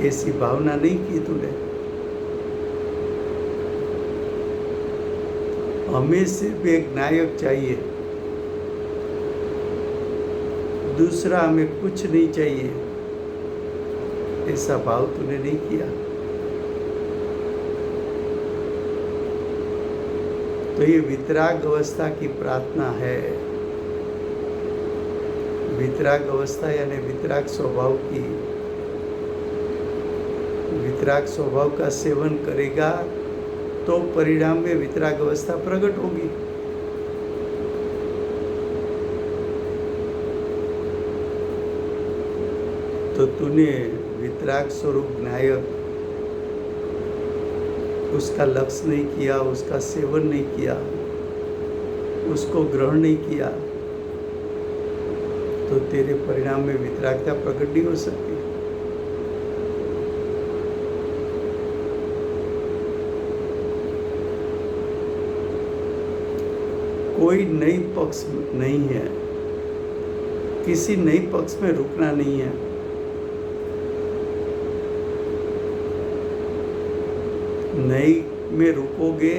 ऐसी भावना नहीं की तूने। हमें सिर्फ एक नायक चाहिए, दूसरा हमें कुछ नहीं चाहिए, ऐसा भाव तूने नहीं किया। तो ये वितराग अवस्था की प्रार्थना है। वितराग अवस्था यानी वितराग स्वभाव की, वितराग स्वभाव का सेवन करेगा तो परिणाम में वितराग अवस्था प्रकट होगी। तो तूने वितराग स्वरूप नायक उसका लक्ष्य नहीं किया, उसका सेवन नहीं किया, उसको ग्रहण नहीं किया, तो तेरे परिणाम में वितरागता प्रकट नहीं हो सकती। कोई नई पक्ष नहीं है, किसी नई पक्ष में रुकना नहीं है। नई में रुकोगे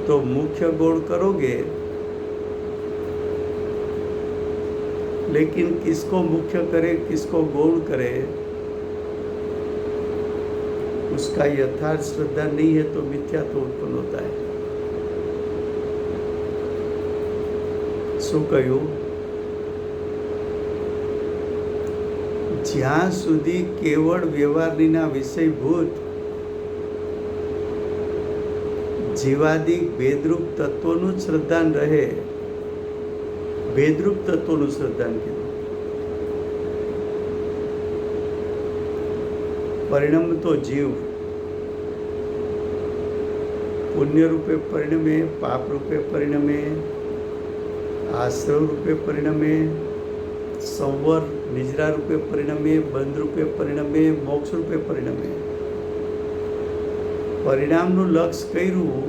तो मुख्य गौण करोगे, लेकिन किसको मुख्य करे किसको गौण करे उसका यथार्थ श्रद्धा नहीं है तो मिथ्या तो उत्पन्न होता है। શું કહ્યું? જ્યાં સુધી કેવળ વ્યવહારના વિષયભૂત જીવાદિક ભેદરૂપ તત્વોનું જ શ્રદ્ધાન રહે, ભેદરૂપ તત્વોનું શ્રદ્ધાન કીધું, પરિણમતો જીવ પુણ્ય રૂપે પરિણમે, પાપ રૂપે પરિણમે, આશ્રય રૂપે પરિણમે, સંવર નિજરા રૂપે પરિણમે, બંધ રૂપે પરિણમે, મોક્ષ રૂપે પરિણમે। પરિણામનું લક્ષ્ય કર્યું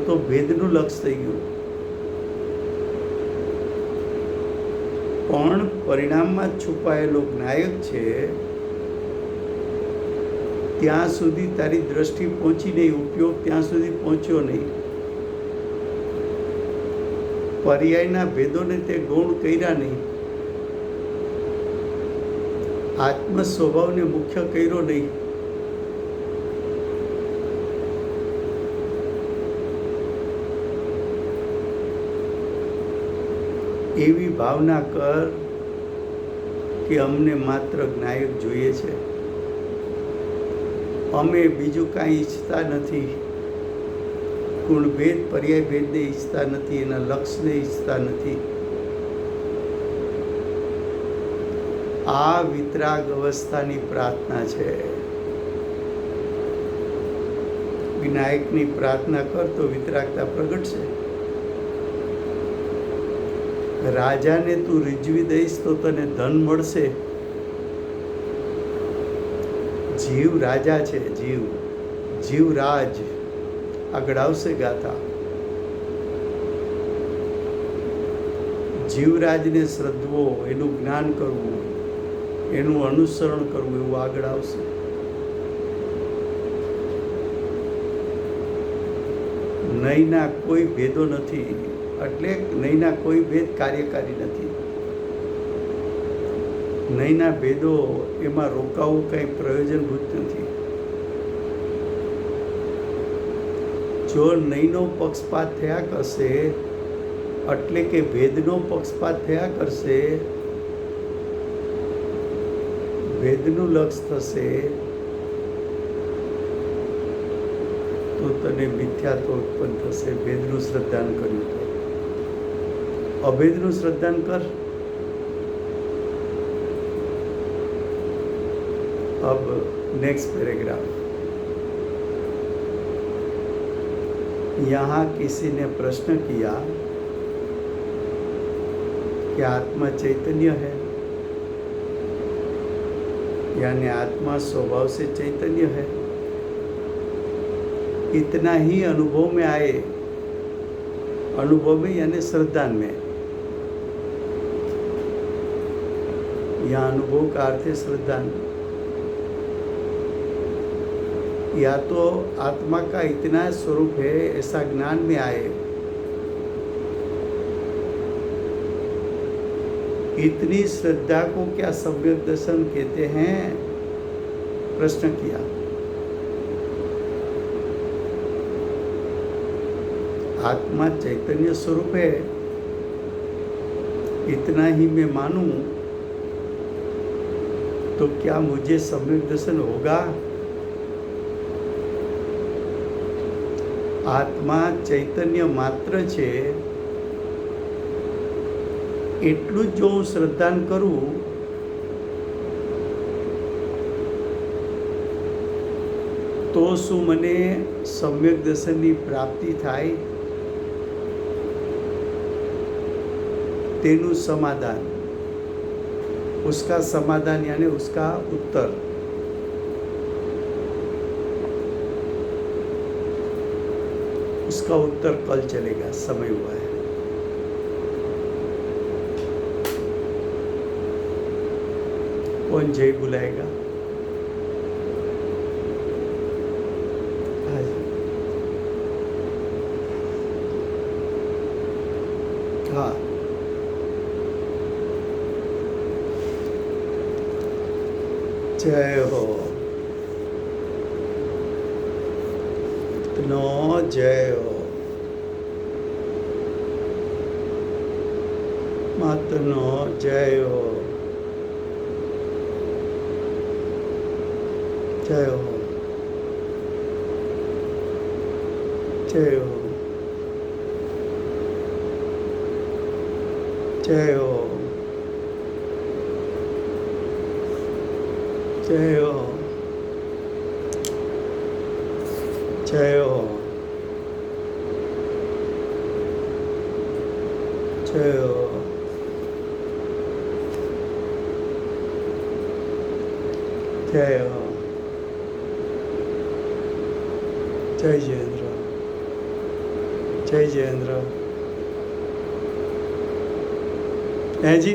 તો ભેદનું લક્ષ્ય થઈ ગયું, પણ પરિણામમાં છુપાયેલો નાયક છે ત્યાં સુધી તારી દ્રષ્ટિ પહોંચી નહીં, ઉપયોગ ત્યાં સુધી પહોંચ્યો નહીં. પર્યાયના ભેદોને તે ગૌણ કર્યા નહીં, આત્મ સ્વભાવને મુખ્ય કર્યો નહીં. એવી ભાવના કર કે અમને માત્ર જ્ઞાયક જોઈએ છે, અમે બીજું કાંઈ ઈચ્છતા નથી. ગુણભેદ પર્યાય ભેદને ઈચ્છતા નથી, એના લક્ષ્યને ઈચ્છતા નથી. આ વિતરાગ અવસ્થાની પ્રાર્થના છે. વિનાયકની પ્રાર્થના કર તો વિતરાગતા પ્રગટશે. રાજાને તું રીઝવી દઈશ તો તને ધન મળશે. જીવ રાજા છે, જીવ રાજ. આગળ આવશે ગાથા. જીવરાજને શ્રદ્ધવો, એનું જ્ઞાન કરવું, એનું અનુસરણ કરવું, એવું આગળ આવશે. નહીંના કોઈ ભેદો નથી, એટલે નહીંના કોઈ ભેદ કાર્યકારી નથી. નહીંના ભેદો એમાં રોકાવું કંઈ પ્રયોજનભૂત નથી. જો નહીંનો પક્ષપાત થયા કરશે, એટલે કે ભેદનો પક્ષપાત થયા કરશે, ભેદનું લક્ષ્ય થશે, તો તને મિથ્યાત્વ ઉત્પન્ન થશે. ભેદનું શ્રદ્ધાન કર્યું તો અભેદનું શ્રદ્ધાન કર. अब नेक्स्ट पैराग्राफ. यहाँ किसी ने प्रश्न किया कि आत्मा चैतन्य है, यानी आत्मा स्वभाव से चैतन्य है. इतना ही अनुभव में आए, अनुभव में यानी श्रद्धान में. यहाँ अनुभव का अर्थ है श्रद्धान. या तो आत्मा का इतना स्वरूप है ऐसा ज्ञान में आए. इतनी श्रद्धा को क्या सम्यक दर्शन कहते हैं? प्रश्न किया. आत्मा चैतन्य स्वरूप है, इतना ही मैं मानूं तो क्या मुझे सम्यक दर्शन होगा? આત્મા ચૈતન્ય માત્ર છે એટલું જ જો હું શ્રદ્ધાન કરું તો શું મને સમ્યક દર્શનની પ્રાપ્તિ થાય? તેનું સમાધાન, उसका समाधान यानी उसका उत्तर. उसका उत्तर कल चलेगा, समय हुआ है. कौन जय बुलाएगा? हाँ, जय हो. नो जय हो. मत नो जय हो. जय हो. जय हो. जय हो. जय हो. जय हो. जय हो. जय हो. जय जयेंद्र. जय जयेंद्र. है जी.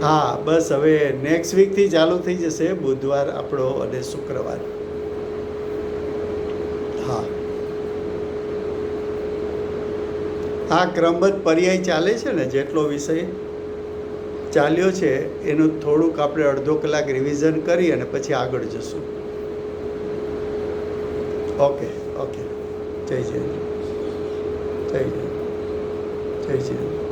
હા બસ હવે નેક્સ્ટ વીકથી ચાલુ થઈ જશે, બુધવાર આપણો અને શુક્રવાર. હા હા, ક્રમબદ્ધ પર્યાય ચાલે છે ને, જેટલો વિષય ચાલ્યો છે એનું થોડુંક આપણે અડધો કલાક રિવિઝન કરી અને પછી આગળ જશું. Okay okay. જય જય જય જય જય જય.